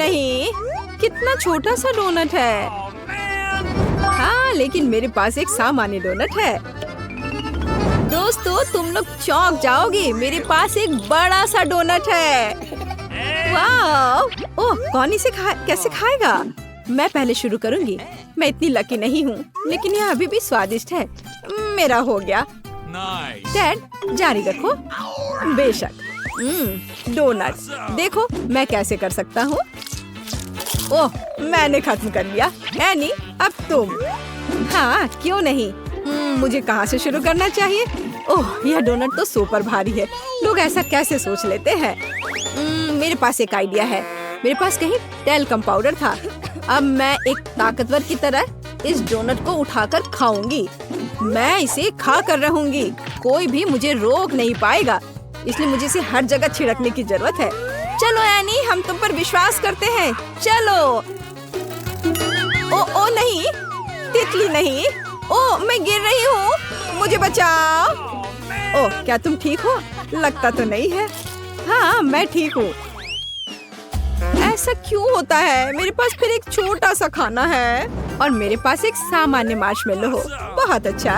नहीं, कितना छोटा सा डोनट है। हाँ, लेकिन मेरे पास एक सामान्य डोनट है। दोस्तों, तुम लोग चौंक जाओगे, मेरे पास एक बड़ा सा डोनट है। वाह! ओह, कौन इसे कैसे खाएगा? मैं पहले शुरू करूंगी। मैं इतनी लकी नहीं हूँ, लेकिन यह अभी भी स्वादिष्ट है। मेरा हो गया। डैड, जारी रखो। बेशक। डोनट, देखो मैं कैसे कर सकता हूँ। ओह, मैंने खत्म कर लिया। एनी, अब तुम। हाँ, क्यों नहीं। मुझे कहाँ से शुरू करना चाहिए? ओह, यह डोनट तो सुपर भारी है। लोग ऐसा कैसे सोच लेते हैं? मेरे पास एक आइडिया है। मेरे पास कहीं टेल्कम पाउडर था। अब मैं एक ताकतवर की तरह इस डोनट को उठाकर खाऊंगी। मैं इसे खा कर रहूंगी। कोई भी मुझे रोक नहीं पाएगा, इसलिए मुझे इसे हर जगह छिड़कने की जरूरत है। चलो एनी, हम तुम पर विश्वास करते हैं। चलो। ओ नहीं, तितली नहीं। ओ, मैं गिर रही हूँ, मुझे बचाओ। ओ, क्या तुम ठीक हो? लगता तो नहीं है। हाँ, मैं ठीक हूँ। ऐसा क्यों होता है? मेरे पास फिर एक छोटा सा खाना है और मेरे पास एक सामान्य मार्शमेलो हो। बहुत अच्छा।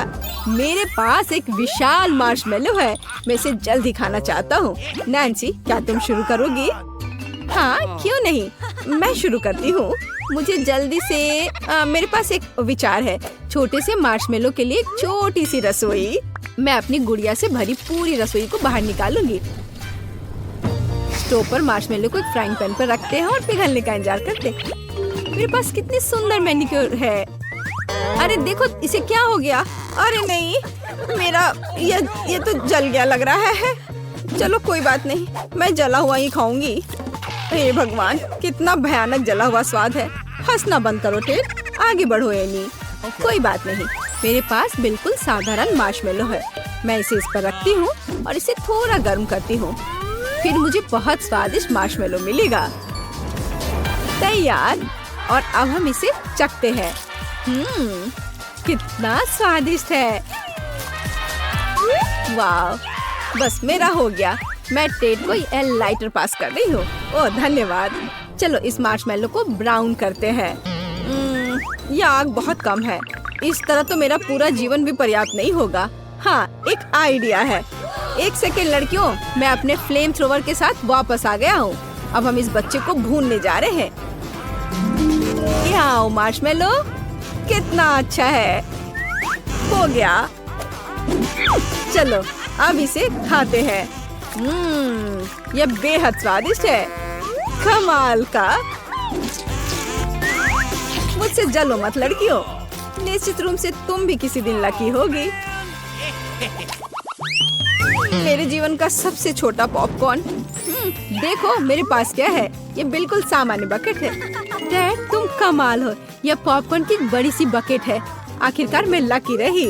मेरे पास एक विशाल मार्शमेलो है। मैं इसे जल्दी खाना चाहता हूँ। नैन्सी, क्या तुम शुरू करोगी? हाँ, क्यों नहीं, मैं शुरू करती हूँ। मुझे जल्दी से मेरे पास एक विचार है। छोटे से मार्शमेलो के लिए एक छोटी सी रसोई। मैं अपनी गुड़िया से भरी पूरी रसोई को बाहर निकालूंगी। स्टोव पर मार्शमेलो को एक फ्राइंग पैन पर रखते हैं और पिघलने का इंतजार करते हैं। मेरे पास कितनी सुंदर मैनिक्योर है। अरे देखो, इसे क्या हो गया? अरे नहीं, मेरा ये तो जल गया लग रहा है। चलो कोई बात नहीं, मैं जला हुआ ही खाऊंगी। हे भगवान, कितना भयानक जला हुआ स्वाद है। हंसना बंद करो टेड, आगे बढ़ो एनी। कोई बात नहीं, मेरे पास बिल्कुल साधारण मार्शमेलो है। मैं इसे इस पर रखती हूँ और इसे थोड़ा गर्म करती हूँ। फिर मुझे बहुत स्वादिष्ट मार्शमेलो मिलेगा। तैयार। और अब हम इसे चखते हैं। कितना स्वादिष्ट है। वाह, बस मेरा हो गया। मैं टेड को यह लाइटर पास कर रही हूँ। ओह धन्यवाद। चलो इस मार्शमेलो को ब्राउन करते हैं। यह आग बहुत कम है। इस तरह तो मेरा पूरा जीवन भी पर्याप्त नहीं होगा। हाँ, एक आइडिया है। एक सेकेंड लड़कियों, मैं अपने फ्लेम थ्रोवर के साथ वापस आ गया हूँ। अब हम इस बच्चे को भूनने जा रहे हैं। यहाँ मार्शमेलो, कितना अच्छा है। हो गया। चलो अब इसे खाते हैं। यह बेहद स्वादिष्ट है। कमाल का। मुझसे जलो मत लड़कियों, निश्चित रूप से तुम भी किसी दिन लकी होगी। मेरे जीवन का सबसे छोटा पॉपकॉर्न। देखो मेरे पास क्या है। ये बिल्कुल सामान्य बकेट है। डैड, तुम कमाल हो। यह पॉपकॉर्न की बड़ी सी बकेट है। आखिरकार मैं लकी रही।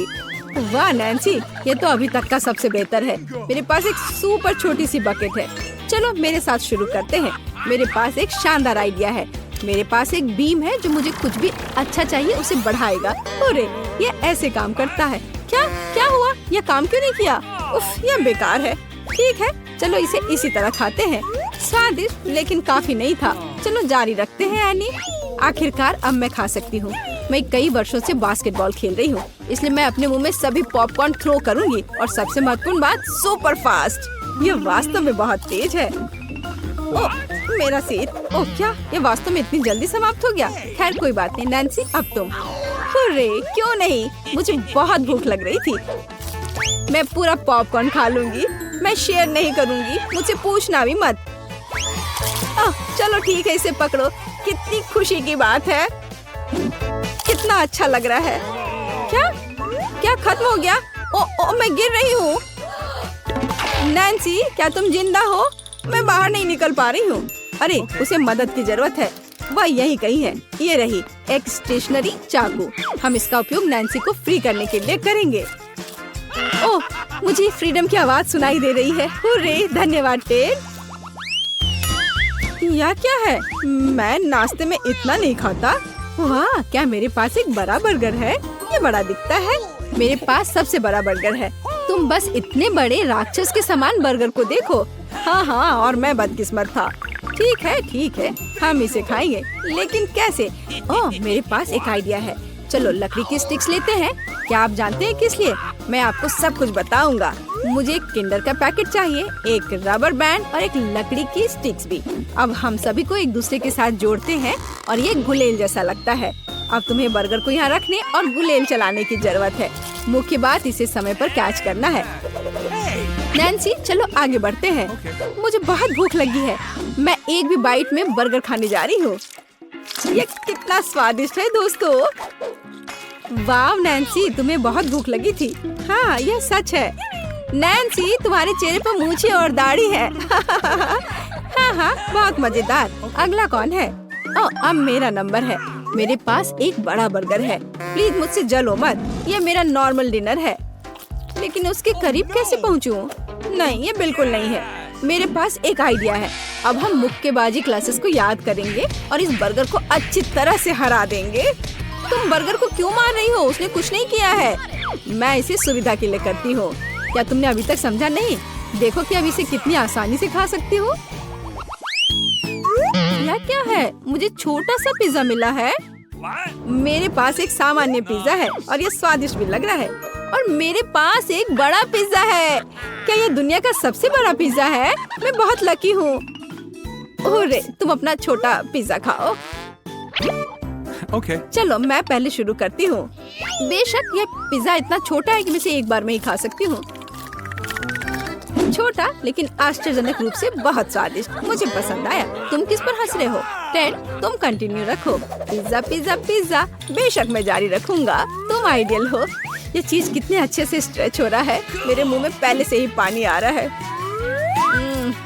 वाह नैन्सी, ये तो अभी तक का सबसे बेहतर है। मेरे पास एक सुपर छोटी सी बकेट है। चलो मेरे साथ शुरू करते हैं। मेरे पास एक शानदार आइडिया है। मेरे पास एक बीम है जो मुझे कुछ भी अच्छा चाहिए उसे बढ़ाएगा। अरे ये ऐसे काम करता है। क्या हुआ? ये काम क्यों नहीं किया? उफ, ये बेकार है। ठीक है, चलो इसे इसी तरह खाते हैं। स्वादिष्ट लेकिन काफी नहीं था। चलो जारी रखते हैं एनी। आखिरकार अब मैं खा सकती हूँ। मैं कई वर्षों से बास्केटबॉल खेल रही हूँ, इसलिए मैं अपने मुंह में सभी पॉपकॉर्न थ्रो करूंगी। और सबसे महत्वपूर्ण बात, सुपर फास्ट। ये वास्तव में बहुत तेज है। ओह, मेरा सिर। ओह क्या, ये वास्तव में इतनी जल्दी समाप्त हो गया? खैर कोई बात नहीं। नैन्सी, अब तुम। अरे क्यों नहीं, मुझे बहुत भूख लग रही थी। मैं पूरा पॉपकॉर्न खा लूंगी। मैं शेयर नहीं करूंगी, मुझसे पूछना भी मत। चलो ठीक है, इसे पकड़ो। कितनी खुशी की बात है। कितना अच्छा लग रहा है। क्या खत्म हो गया? ओ मैं गिर रही हूँ। नैन्सी, क्या तुम जिंदा हो? मैं बाहर नहीं निकल पा रही हूँ। अरे उसे मदद की जरूरत है। वह यही कहीं है। ये रही एक स्टेशनरी चाकू। हम इसका उपयोग नैन्सी को फ्री करने के लिए करेंगे। ओह, मुझे फ्रीडम की आवाज सुनाई दे रही है। हुर्रे, धन्यवाद टेड। यह क्या है? मैं नाश्ते में इतना नहीं खाता। वाह, क्या मेरे पास एक बड़ा बर्गर है? ये बड़ा दिखता है। मेरे पास सबसे बड़ा बर्गर है। तुम बस इतने बड़े राक्षस के समान बर्गर को देखो। हाँ, और मैं बदकिस्मत था। ठीक है। हम इसे खाएंगे, लेकिन कैसे? ओह, मेरे पास एक आइडिया है। चलो लकड़ी की स्टिक्स लेते हैं। क्या आप जानते हैं किस लिए? मैं आपको सब कुछ बताऊंगा। मुझे एक किंडर का पैकेट चाहिए, एक रबर बैंड और एक लकड़ी की स्टिक्स भी। अब हम सभी को एक दूसरे के साथ जोड़ते हैं और ये गुलेल जैसा लगता है। अब तुम्हें बर्गर को यहाँ रखने और गुलेल चलाने की जरूरत है। मुख्य बात, इसे समय पर कैच करना है। नैन्सी, चलो आगे बढ़ते हैं। मुझे बहुत भूख लगी है। मैं एक भी बाइट में बर्गर खाने जा रही हूँ। ये कितना स्वादिष्ट है दोस्तों। वाह नैन्सी, तुम्हें बहुत भूख लगी थी। हाँ, यह सच है। नैन्सी, तुम्हारे चेहरे पर मूछें और दाढ़ी है। हाँ, बहुत मजेदार। अगला कौन है? ओह, अब मेरा नंबर है। मेरे पास एक बड़ा बर्गर है। प्लीज मुझसे जलो मत। ये मेरा नॉर्मल डिनर है, लेकिन उसके करीब कैसे पहुँचूं? नहीं, ये बिल्कुल नहीं है। मेरे पास एक आइडिया है। अब हम मुक्केबाजी क्लासेस को याद करेंगे और इस बर्गर को अच्छी तरह से हरा देंगे। तुम बर्गर को क्यों मार रही हो? उसने कुछ नहीं किया है। मैं इसे सुविधा के लिए करती हूँ। क्या तुमने अभी तक समझा नहीं? देखो कि अब इसे कितनी आसानी से खा सकती हूँ। यह क्या है? मुझे छोटा सा पिज्जा मिला है। मेरे पास एक सामान्य पिज्जा है और ये स्वादिष्ट भी लग रहा है। और मेरे पास एक बड़ा पिज्जा है। क्या ये दुनिया का सबसे बड़ा पिज्जा है? मैं बहुत लकी हूँ। ओरे, तुम अपना छोटा पिज्जा खाओ। चलो मैं पहले शुरू करती हूँ। बेशक यह पिज्जा इतना छोटा है कि मैं इसे एक बार में ही खा सकती हूँ। छोटा लेकिन आश्चर्यजनक रूप से बहुत स्वादिष्ट। मुझे पसंद आया। तुम किस पर हंस रहे हो? टेड, तुम कंटिन्यू रखो। Pizza pizza pizza. बेशक मैं जारी रखूंगा। तुम आइडियल हो। ये चीज कितने अच्छे से स्ट्रेच हो रहा है। मेरे मुंह में पहले से ही पानी आ रहा है।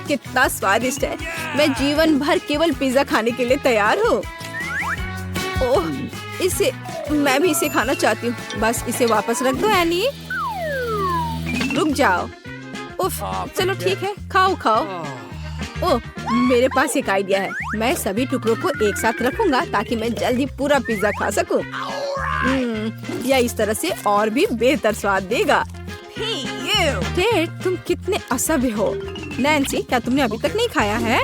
कितना स्वादिष्ट है। मैं जीवन भर केवल पिज्जा खाने के लिए तैयार हूँ। ओह, मैं भी इसे खाना चाहती हूँ। बस इसे वापस रख दो एनी। रुक जाओ। उफ, चलो ठीक है, खाओ खाओ। ओह, मेरे पास एक आइडिया है। मैं सभी टुकड़ों को एक साथ रखूंगा ताकि मैं जल्दी पूरा पिज्जा खा सकूं। या इस तरह से और भी बेहतर स्वाद देगा। टेड, तुम कितने असभ्य हो। नैन्सी, क्या तुमने अभी तक नहीं खाया है?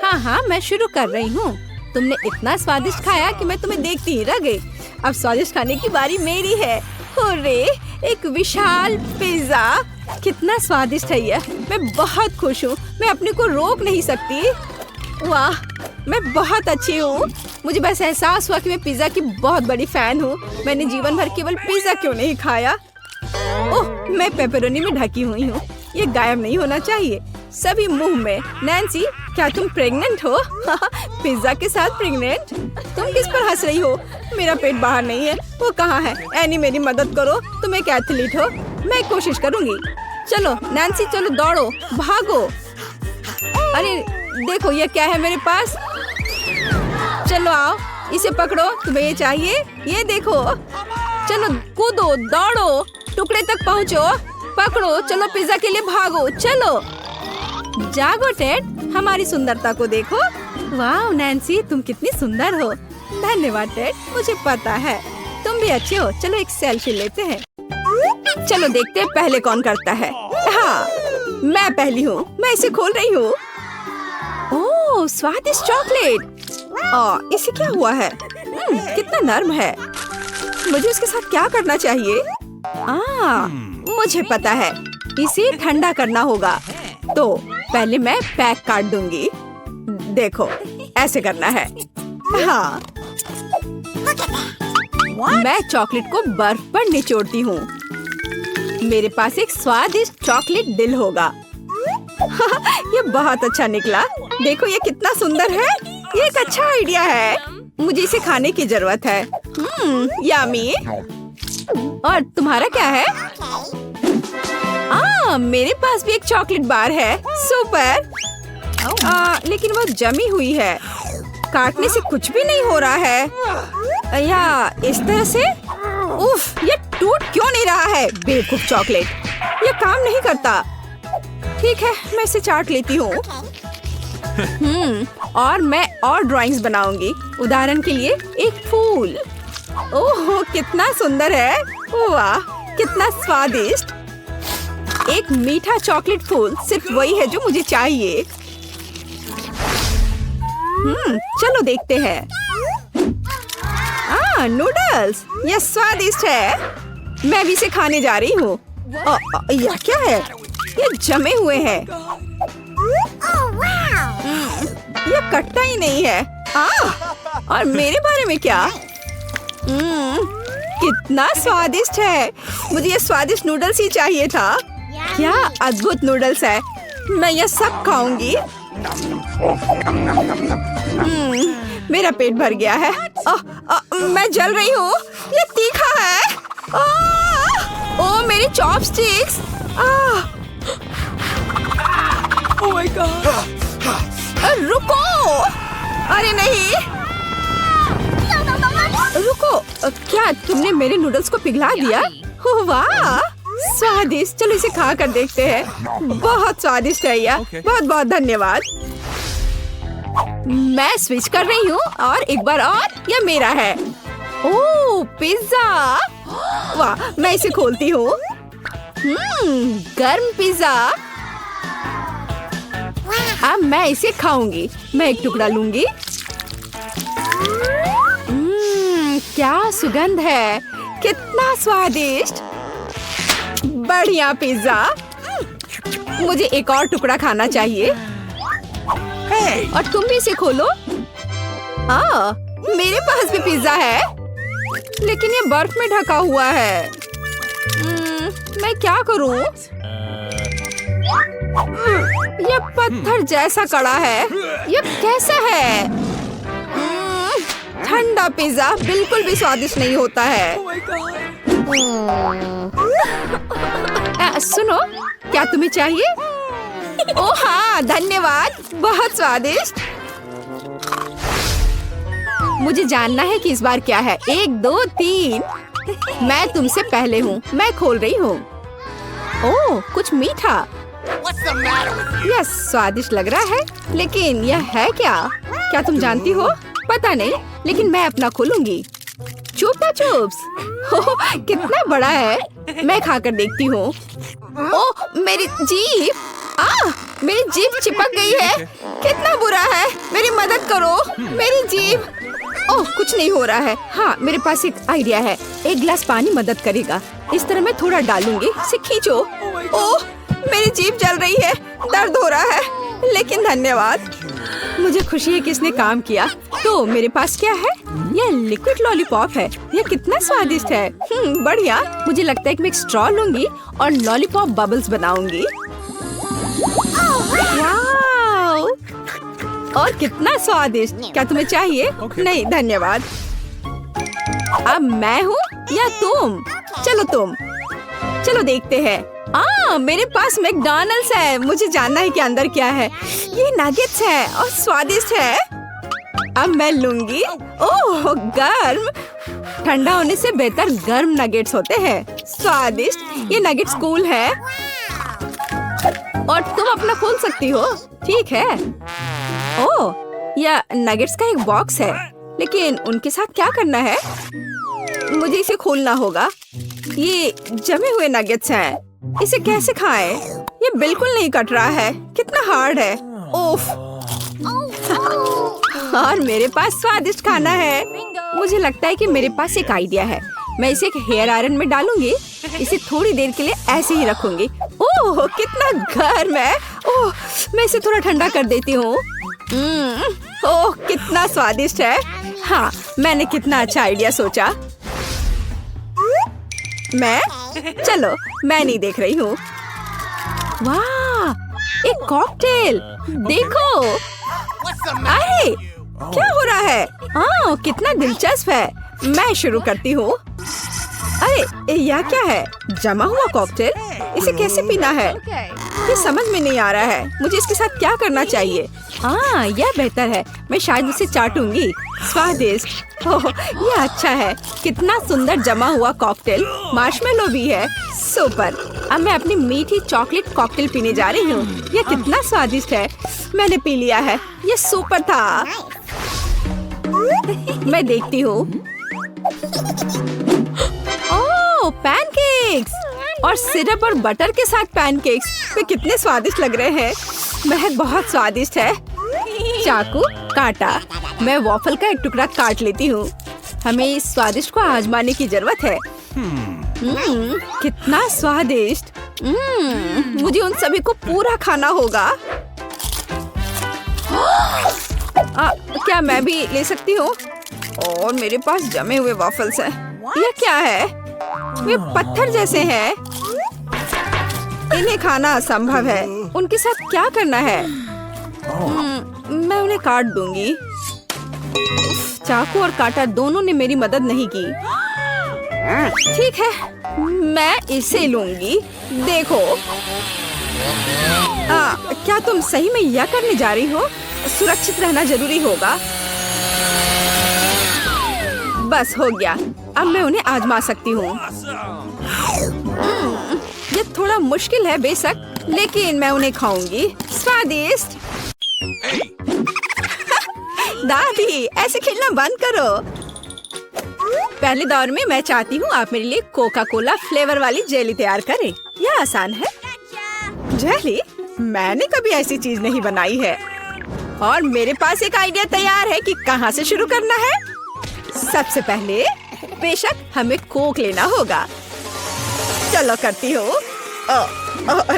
हाँ, मैं शुरू कर रही हूँ। तुमने इतना स्वादिष्ट खाया कि मैं तुम्हें देखती ही रह गई। अब स्वादिष्ट खाने की बारी मेरी है। हुर्रे, एक विशाल पिज्जा। कितना स्वादिष्ट है यह। मैं बहुत खुश हूँ। मैं अपने को रोक नहीं सकती। वाह, मैं बहुत अच्छी हूँ। मुझे बस एहसास हुआ कि मैं पिज्जा की बहुत बड़ी फैन हूँ। मैंने जीवन भर केवल पिज्जा क्यों नहीं खाया। ओह, मैं पेपरोनी में ढकी हुई हूँ। ये गायब नहीं होना चाहिए। सभी मुंह में। नैन्सी, क्या तुम प्रेग्नेंट हो? पिज्जा के साथ प्रेग्नेंट? तुम किस पर हंस रही हो? मेरा पेट बाहर नहीं है। वो कहाँ है? एनी, मेरी मदद करो। तुम एक एथलीट हो। मैं कोशिश करूंगी। चलो नैन्सी, चलो दौड़ो, भागो। अरे देखो, ये क्या है मेरे पास? चलो आओ, इसे पकड़ो। तुम्हें ये चाहिए? ये देखो। चलो कूदो, दौड़ो, टुकड़े तक पहुँचो। पकड़ो, चलो पिज्जा के लिए भागो। चलो जागो टेड, हमारी सुंदरता को देखो। वाह नैन्सी, तुम कितनी सुंदर हो। धन्यवाद टेड, मुझे पता है तुम भी अच्छे हो। चलो एक सेल्फी लेते हैं। चलो देखते हैं पहले कौन करता है। हाँ, मैं पहली हूँ। मैं इसे खोल रही हूँ। ओह, स्वादिष्ट चॉकलेट। इसे क्या हुआ है? कितना नर्म है। मुझे उसके साथ क्या करना चाहिए? मुझे पता है। इसे ठंडा करना होगा। तो पहले मैं पैक काट दूंगी। देखो, ऐसे करना है। हाँ, मैं चॉकलेट को बर्फ पर निचोड़ती हूँ। मेरे पास एक स्वादिष्ट चॉकलेट दिल होगा। ये बहुत अच्छा निकला। देखो ये कितना सुंदर है। ये एक अच्छा आइडिया है। मुझे इसे खाने की जरूरत है। यम्मी। और तुम्हारा क्या है? मेरे पास भी एक चॉकलेट बार है। सुपर। लेकिन वो जमी हुई है। काटने से कुछ भी नहीं हो रहा है। या इस तरह से। उफ, ये टूट क्यों नहीं रहा है? बेवकूफ चॉकलेट, ये काम नहीं करता। ठीक है, मैं इसे चाट लेती हूँ। और मैं और ड्राइंग्स बनाऊंगी। उदाहरण के लिए एक फूल। ओह, कितना सुंदर है। वाह, कितना स्वादिष्ट। एक मीठा चॉकलेट फूल सिर्फ वही है जो मुझे चाहिए। चलो देखते हैं। नूडल्स, यह स्वादिष्ट है। मैं भी इसे खाने जा रही हूँ। यह क्या है? ये जमे हुए हैं। यह कटता ही नहीं है। और मेरे बारे में क्या? कितना स्वादिष्ट है। मुझे ये स्वादिष्ट नूडल्स ही चाहिए था। क्या अद्भुत नूडल्स है। मैं ये सब खाऊंगी। मेरा पेट भर गया है। मैं जल रही हूँ। ये तीखा है। ओह मेरी चॉपस्टिक्स। Oh my God. रुको। अरे नहीं। रुको, क्या तुमने मेरे नूडल्स को पिघला दिया? वाह स्वादिष्ट। चलो इसे खा कर देखते हैं। बहुत स्वादिष्ट है यह। बहुत बहुत धन्यवाद। मैं स्विच कर रही हूँ और एक बार और यह मेरा है। ओह पिज्जा। वाह मैं इसे खोलती हूँ। गर्म पिज्जा। अब मैं इसे खाऊंगी। मैं एक टुकड़ा लूंगी। क्या सुगंध है। कितना स्वादिष्ट। बढ़िया पिज्जा। मुझे एक और टुकड़ा खाना चाहिए। और तुम भी इसे खोलो। मेरे पास भी पिज्जा है, लेकिन ये बर्फ में ढका हुआ है। मैं क्या करूं? ये पत्थर जैसा कड़ा है। ये कैसा है? ठंडा पिज्जा बिल्कुल भी स्वादिष्ट नहीं होता है। सुनो, क्या तुम्हें चाहिए? ओह हाँ धन्यवाद। बहुत स्वादिष्ट। मुझे जानना है कि इस बार क्या है। 1 2 3। मैं तुमसे पहले हूँ। मैं खोल रही हूँ। ओह कुछ मीठा। यह स्वादिष्ट लग रहा है, लेकिन यह है क्या? क्या तुम जानती हो? पता नहीं, लेकिन मैं अपना खोलूंगी। चुपा चुप्स। कितना बड़ा है। मैं खाकर देखती हूँ। ओह मेरी जीभ। मेरी जीभ चिपक गई है। कितना बुरा है। मेरी मदद करो। मेरी जीभ। ओह कुछ नहीं हो रहा है। हाँ मेरे पास एक आइडिया है। एक गिलास पानी मदद करेगा। इस तरह मैं थोड़ा डालूंगी। इसे खींचो। ओह मेरी जीभ जल रही है। दर्द हो रहा है, लेकिन धन्यवाद। मुझे खुशी है कि इसने काम किया। तो मेरे पास क्या है? यह लिक्विड लॉलीपॉप है। यह कितना स्वादिष्ट है। बढ़िया। मुझे लगता है कि मैं एक स्ट्रॉ लूंगी और लॉलीपॉप बबल्स बनाऊंगी। वाव! और कितना स्वादिष्ट। क्या तुम्हें चाहिए? नहीं धन्यवाद। अब मैं हूँ या तुम? चलो तुम। चलो देखते हैं। मेरे पास मैकडॉनल्ड्स है। मुझे जानना है कि अंदर क्या है। ये नगेट्स है और स्वादिष्ट है। अब मैं लूंगी। ओह गर्म। ठंडा होने से बेहतर गर्म नगेट्स होते हैं। स्वादिष्ट। ये नगेट्स कूल है और तुम अपना खोल सकती हो। ठीक है। ओह यह नगेट्स का एक बॉक्स है, लेकिन उनके साथ क्या करना है? मुझे इसे खोलना होगा। ये जमे हुए नगेट्स हैं। इसे कैसे खाएं? ये बिल्कुल नहीं कट रहा है। कितना हार्ड है। ओफ। और मेरे पास स्वादिष्ट खाना है। मुझे लगता है कि मेरे पास एक आइडिया है। मैं इसे एक हेयर आयरन में डालूंगी। इसे थोड़ी देर के लिए ऐसे ही रखूंगी। ओह कितना गर्म है। ओह मैं इसे थोड़ा ठंडा कर देती हूँ। ओह कितना स्वादिष्ट है। हाँ मैंने कितना अच्छा आइडिया सोचा। चलो मैं नहीं देख रही हूँ। वाह एक कॉकटेल। देखो। अरे क्या हो रहा है? कितना दिलचस्प है। मैं शुरू करती हूँ। अरे यह क्या है? जमा हुआ कॉकटेल। इसे कैसे पीना है? ये समझ में नहीं आ रहा है। मुझे इसके साथ क्या करना चाहिए? यह बेहतर है। मैं शायद इसे चाटूंगी। स्वादिष्ट। ओह यह अच्छा है। कितना सुंदर जमा हुआ कॉकटेल। मार्शमेलो भी है। सुपर। अब मैं अपनी मीठी चॉकलेट कॉकटेल पीने जा रही हूँ। यह कितना स्वादिष्ट है। मैंने पी लिया है। यह सुपर था। मैं देखती हूँ। ओह पैनकेक्स और सिरप और बटर के साथ पैनकेक्स। वे कितने स्वादिष्ट लग रहे हैं। महक बहुत स्वादिष्ट है। चाकू, काटा। मैं वॉफल का एक टुकड़ा काट लेती हूँ। हमें इस स्वादिष्ट को आजमाने की जरूरत है। कितना स्वादिष्ट। मुझे उन सभी को पूरा खाना होगा। क्या मैं भी ले सकती हूँ? और मेरे पास जमे हुए वॉफल्स हैं। यह क्या है? वे पत्थर जैसे हैं। इन्हें खाना असंभव है। उनके साथ क्या करना है? मैं उन्हें काट दूंगी। चाकू और काटा दोनों ने मेरी मदद नहीं की। ठीक है, मैं इसे लूंगी। देखो, क्या तुम सही में यह करने जा रही हो? सुरक्षित रहना जरूरी होगा। बस हो गया। अब मैं उन्हें आजमा सकती हूँ। ये थोड़ा मुश्किल है बेशक, लेकिन मैं उन्हें खाऊंगी। स्वादिष्ट। दादी, ऐसे खेलना बंद करो। पहले दौर में मैं चाहती हूँ आप मेरे लिए कोका कोला फ्लेवर वाली जेली तैयार करें। यह आसान है। जेली? मैंने कभी ऐसी चीज नहीं बनाई है। और मेरे पास एक आइडिया तैयार है कि कहाँ से शुरू करना है। सबसे पहले बेशक हमें कोक लेना होगा। चलो करती हूँ।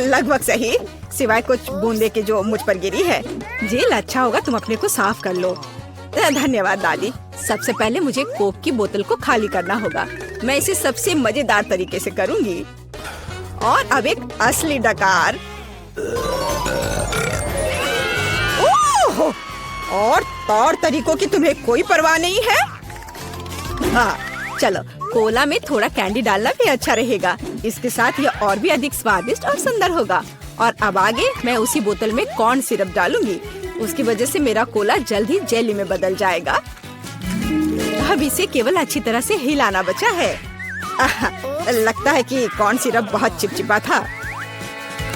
लगभग सही, सिवाय कुछ बूंदे के जो मुझ पर गिरी है। जेल अच्छा होगा तुम अपने को साफ कर लो। धन्यवाद दादी। सबसे पहले मुझे कोक की बोतल को खाली करना होगा। मैं इसे सबसे मजेदार तरीके से करूंगी। और अब एक असली डकार। ओह! और तौर तरीकों की तुम्हें कोई परवाह नहीं है? चलो, कोला में थोड़ा कैंडी डालना भी अच्छा रहेगा। इसके साथ यह और भी अधिक स्वादिष्ट और सुंदर होगा। और अब आगे मैं उसी बोतल में कॉर्न सिरप डालूंगी। उसकी वजह से मेरा कोला जल्द ही जेली में बदल जाएगा। अब इसे केवल अच्छी तरह से हिलाना बचा है। लगता है कि कॉर्न सिरप बहुत चिपचिपा था।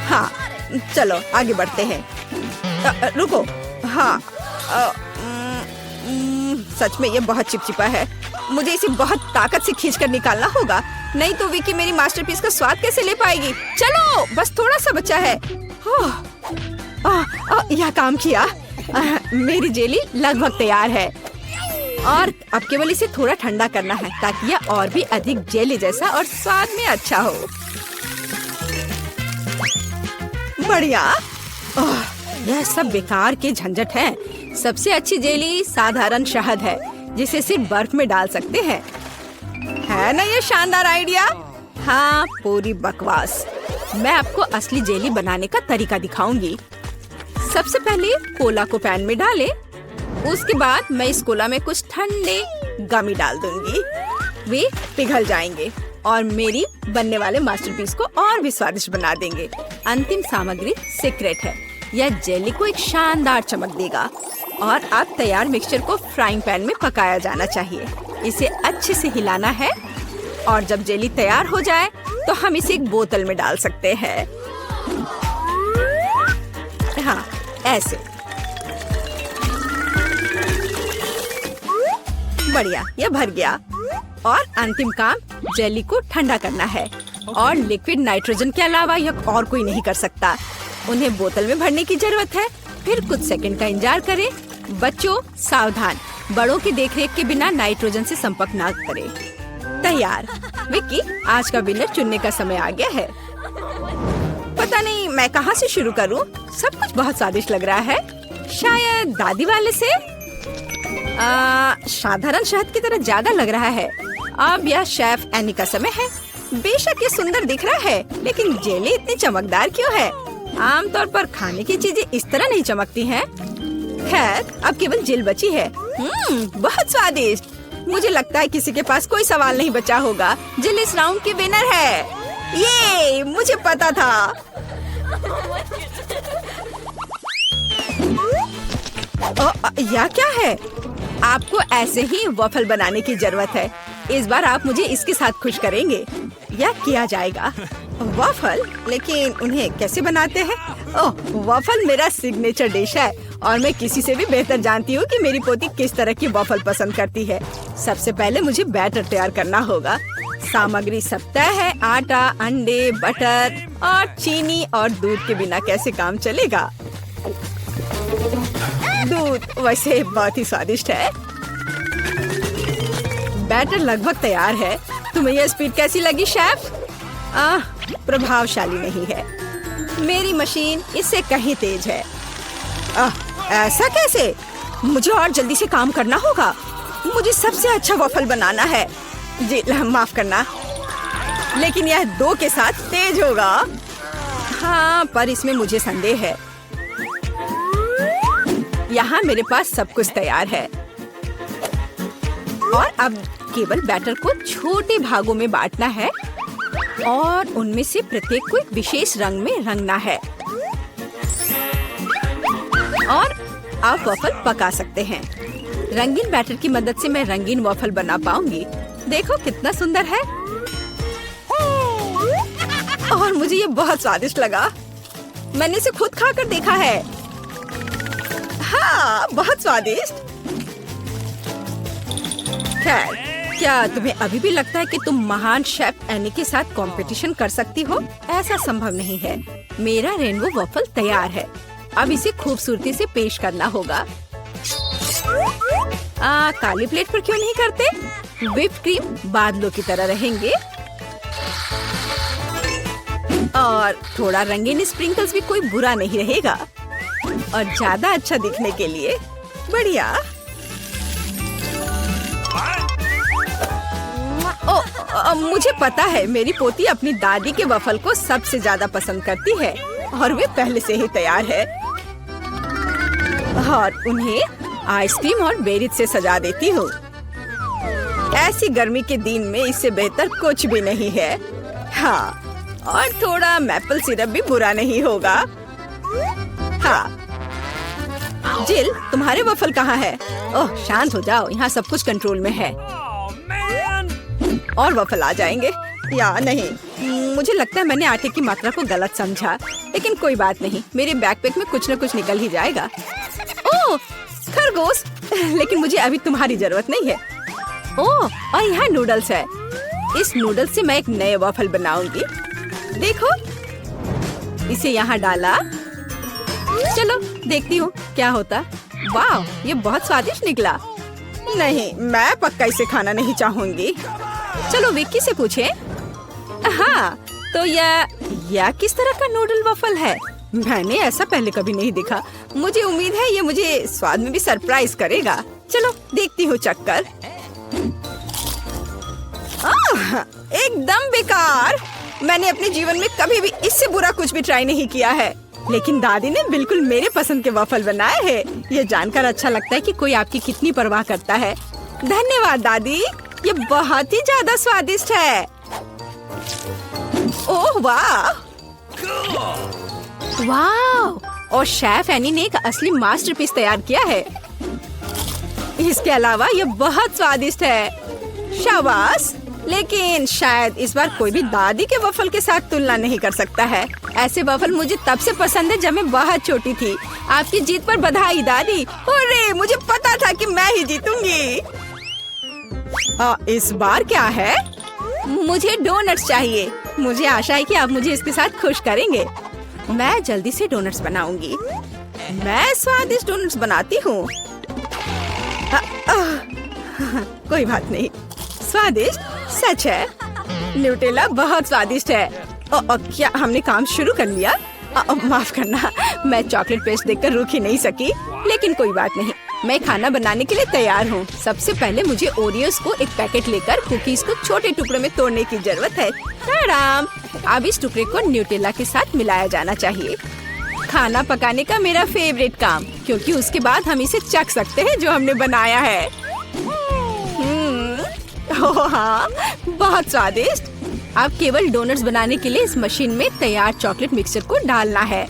हाँ, चलो आगे बढ़ते हैं। रुको। हाँ, सच में ये बहुत चिपचिपा है। मुझे इसे बहुत ताकत से खींचकर निकालना होगा, नहीं तो विकी मेरी मास्टरपीस का स्वाद कैसे ले पाएगी। चलो, बस थोड़ा सा बचा है। यह काम किया। मेरी जेली लगभग तैयार है। और अब केवल इसे थोड़ा ठंडा करना है ताकि यह और भी अधिक जेली जैसा और स्वाद में अच्छा हो। बढ़िया। यह सब बेकार के झंझट है। सबसे अच्छी जेली साधारण शहद है, जिसे सिर्फ बर्फ में डाल सकते हैं। है ना ये शानदार आइडिया? हाँ, पूरी बकवास। मैं आपको असली जेली बनाने का तरीका दिखाऊंगी। सबसे पहले कोला को पैन में डालें। उसके बाद मैं इस कोला में कुछ ठंडे गमी डाल दूंगी। वे पिघल जाएंगे और मेरी बनने वाले मास्टरपीस को और भी स्वादिष्ट बना देंगे। अंतिम सामग्री सीक्रेट है। यह जेली को एक शानदार चमक देगा। और अब तैयार मिक्सचर को फ्राइंग पैन में पकाया जाना चाहिए। इसे अच्छे से हिलाना है। और जब जेली तैयार हो जाए तो हम इसे एक बोतल में डाल सकते हैं। हाँ, ऐसे। बढ़िया, यह भर गया। और अंतिम काम जेली को ठंडा करना है। और लिक्विड नाइट्रोजन के अलावा यह और कोई नहीं कर सकता। उन्हें बोतल में भरने की जरूरत है। फिर कुछ सेकंड का इंतजार करें। बच्चों सावधान, बड़ों की देखरेख के बिना नाइट्रोजन से संपर्क ना करें। तैयार। विक्की, आज का विनर चुनने का समय आ गया है। पता नहीं मैं कहाँ से शुरू करूँ। सब कुछ बहुत स्वादिष्ट लग रहा है। शायद दादी वाले से। साधारण शहद की तरह ज्यादा लग रहा है। अब यह शेफ एनी का समय है। बेशक ये सुंदर दिख रहा है, लेकिन जेली इतनी चमकदार क्यों है? आमतौर पर खाने की चीजें इस तरह नहीं चमकती हैं। खैर, अब केवल जेल बची है। बहुत स्वादिष्ट। मुझे लगता है किसी के पास कोई सवाल नहीं बचा होगा। जेल इस राउंड की विनर है। ये मुझे पता था। यह क्या है? आपको ऐसे ही वॉफल बनाने की जरूरत है। इस बार आप मुझे इसके साथ खुश करेंगे। यह किया जाएगा। वॉफल? लेकिन उन्हें कैसे बनाते हैं? ओह, वॉफल मेरा सिग्नेचर डिश है और मैं किसी से भी बेहतर जानती हूँ कि मेरी पोती किस तरह की वॉफल पसंद करती है। सबसे पहले मुझे बैटर तैयार करना होगा। सामग्री सब तय है। आटा, अंडे, बटर और चीनी और दूध के बिना कैसे काम चलेगा। दूध वैसे बहुत ही स्वादिष्ट है। बैटर लगभग तैयार है। तुम्हें यह स्पीड कैसी लगी शेफ? प्रभावशाली नहीं है। मेरी मशीन इससे कहीं तेज है। ऐसा कैसे? मुझे और जल्दी से काम करना होगा। मुझे सबसे अच्छा वॉफल बनाना है। जी माफ करना, लेकिन यह 2 के साथ तेज होगा। हाँ, पर इसमें मुझे संदेह है। यहाँ मेरे पास सब कुछ तैयार है और अब केवल बैटर को छोटे भागों में बांटना है और उनमें से प्रत्येक को एक विशेष रंग में रंगना है और आप वॉफल पका सकते हैं। रंगीन बैटर की मदद से मैं रंगीन वॉफल बना पाऊंगी। देखो कितना सुंदर है और मुझे ये बहुत स्वादिष्ट लगा। मैंने इसे खुद खाकर देखा है। हाँ, बहुत स्वादिष्ट। खैर, क्या तुम्हें अभी भी लगता है कि तुम महान शेफ एनी के साथ कंपटीशन कर सकती हो? ऐसा संभव नहीं है। मेरा रेनबो वॉफल तैयार है। अब इसे खूबसूरती से पेश करना होगा। काली प्लेट पर क्यों नहीं करते? व्हिप्ड क्रीम बादलों की तरह रहेंगे और थोड़ा रंगीन स्प्रिंकल्स भी कोई बुरा नहीं रहेगा और ज्यादा अच्छा दिखने के लिए बढ़िया। मुझे पता है, मेरी पोती अपनी दादी के वफल को सबसे ज्यादा पसंद करती है और वे पहले से ही तैयार है और उन्हें आइसक्रीम और बेरीज से सजा देती हूँ। ऐसी गर्मी के दिन में इससे बेहतर कुछ भी नहीं है। हाँ, और थोड़ा मैपल सिरप भी बुरा नहीं होगा। हाँ, जिल, तुम्हारे वफल कहाँ है? ओह, शांत हो जाओ, यहाँ सब कुछ कंट्रोल में है। और वफल आ जाएंगे या नहीं? मुझे लगता है मैंने आटे की मात्रा को गलत समझा, लेकिन कोई बात नहीं, मेरे बैकपैक में कुछ न कुछ निकल ही जाएगा। ओह, खरगोश, लेकिन मुझे अभी तुम्हारी जरूरत नहीं है। ओह, और यहाँ नूडल्स है। इस नूडल्स से मैं एक नए वॉफल बनाऊंगी। देखो, इसे यहाँ डाला। चलो देखती हूँ क्या होता। वाह, ये बहुत स्वादिष्ट निकला। नहीं, मैं पक्का इसे खाना नहीं चाहूंगी। चलो विक्की से पूछे। हाँ, तो यह किस तरह का नूडल वॉफल है? मैंने ऐसा पहले कभी नहीं देखा। मुझे उम्मीद है ये मुझे स्वाद में भी सरप्राइज करेगा। चलो देखती हूँ चक्कर। एकदम बेकार। मैंने अपने जीवन में कभी भी इससे बुरा कुछ भी ट्राई नहीं किया है, लेकिन दादी ने बिल्कुल मेरे पसंद के वॉफल बनाए हैं। ये जानकर अच्छा लगता है कि कोई आपकी कितनी परवाह करता है। धन्यवाद दादी, ये बहुत ही ज्यादा स्वादिष्ट है। ओह वाह, वाह! और शेफ एनी ने एक असली मास्टरपीस तैयार किया है। इसके अलावा ये बहुत स्वादिष्ट है। शाबाश! लेकिन शायद इस बार कोई भी दादी के वफल के साथ तुलना नहीं कर सकता है। ऐसे वफल मुझे तब से पसंद है जब मैं बहुत छोटी थी। आपकी जीत पर बधाई दादी। अरे, मुझे पता था कि मैं ही जीतूंगी। इस बार क्या है? मुझे डोनट्स चाहिए। मुझे आशा है कि आप मुझे इसके साथ खुश करेंगे। मैं जल्दी से डोनट्स बनाऊंगी। मैं स्वादिष्ट डोनट्स बनाती हूँ। कोई बात नहीं, स्वादिष्ट सच है। न्यूटेला बहुत स्वादिष्ट है। क्या हमने काम शुरू कर लिया? माफ करना, मैं चॉकलेट पेस्ट देखकर रुक ही नहीं सकी, लेकिन कोई बात नहीं, मैं खाना बनाने के लिए तैयार हूँ। सबसे पहले मुझे ओरियोस को एक पैकेट लेकर कुकीज को छोटे टुकड़ों में तोड़ने की जरूरत है। आराम। अब इस टुकड़े को न्यूटेला के साथ मिलाया जाना चाहिए। खाना पकाने का मेरा फेवरेट काम, क्योंकि उसके बाद हम इसे चख सकते हैं जो हमने बनाया है। ओह हाँ, बहुत स्वादिष्ट। अब केवल डोनट्स बनाने के लिए इस मशीन में तैयार चॉकलेट मिक्सचर को डालना है।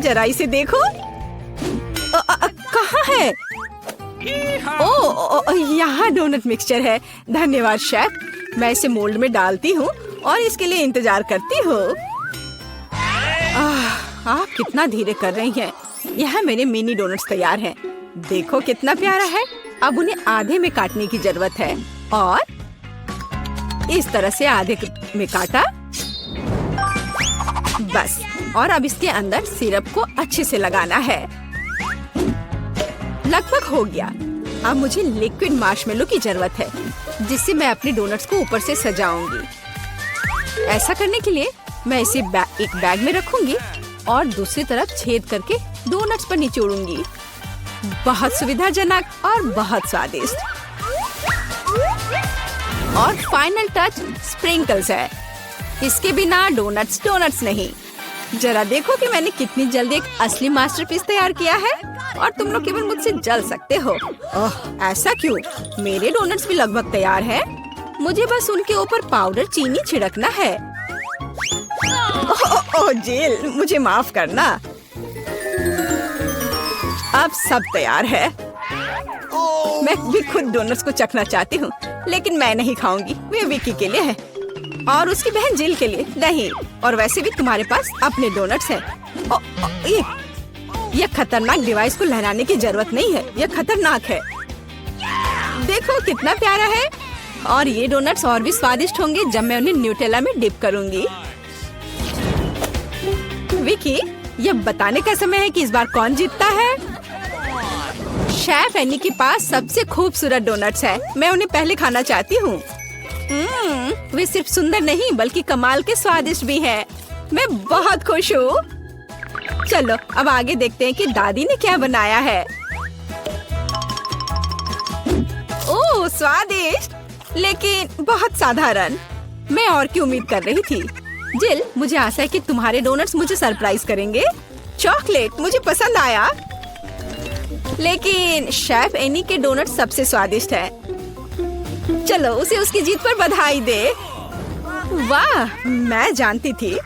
जरा इसे देखो। कहाँ है? ओह, यहाँ डोनट मिक्सचर है। धन्यवाद शेफ। मैं इसे मोल्ड में डालती हूँ और इसके लिए इंतजार करती हूँ। आप कितना धीरे कर रही हैं। यहाँ मेरे मिनी डोनट्स तैयार हैं। देखो कितना प्यारा है। अब उन्हें आधे में काटने की जरूरत है और इस तरह से आधे में काटा। बस, और अब इसके अंदर सिरप को अच्छे से लगाना है। लगभग हो गया। अब मुझे लिक्विड मार्शमेलो की जरूरत है, जिससे मैं अपने डोनट्स को ऊपर से सजाऊंगी। ऐसा करने के लिए मैं इसे एक बैग में रखूंगी और दूसरी तरफ छेद करके डोनट्स पर निचोड़ूंगी। बहुत सुविधाजनक और बहुत स्वादिष्ट। और फाइनल टच स्प्रिंकल्स है। इसके बिना डोनट्स डोनट्स नहीं। जरा देखो कि मैंने कितनी जल्दी एक असली मास्टरपीस तैयार किया है, और तुम लोग केवल मुझसे जल सकते हो। ओह, ऐसा क्यों? मेरे डोनट्स भी लगभग तैयार हैं। मुझे बस उनके ऊपर पाउडर चीनी छिड़कना है। ओह जिल, मुझे माफ करना। अब सब तैयार है। मैं भी खुद डोनट्स को चखना चाहती हूँ, लेकिन मैं नहीं खाऊंगी। वे विकी के लिए है और उसकी बहन जिल के लिए नहीं। और वैसे भी तुम्हारे पास अपने डोनट्स हैं। ये खतरनाक डिवाइस को लहराने की जरूरत नहीं है। यह खतरनाक है। देखो कितना प्यारा है। और ये डोनट्स और भी स्वादिष्ट होंगे जब मैं उन्हें न्यूटेला में डिप करूंगी। विकी, यह बताने का समय है कि इस बार कौन जीतता है। शेफ एनी के पास सबसे खूबसूरत डोनट्स है। मैं उन्हें पहले खाना चाहती हूँ। वे सिर्फ सुंदर नहीं बल्कि कमाल के स्वादिष्ट भी हैं। मैं बहुत खुश हूँ। चलो अब आगे देखते हैं कि दादी ने क्या बनाया है। ओह स्वादिष्ट, लेकिन बहुत साधारण। मैं और की उम्मीद कर रही थी। जिल, मुझे आशा है कि तुम्हारे डोनट्स मुझे सरप्राइज करेंगे। चॉकलेट मुझे पसंद आया, लेकिन शेफ एनी के डोनट सबसे स्वादिष्ट है। चलो उसे उसकी जीत पर बधाई दे। वाह, मैं जानती थी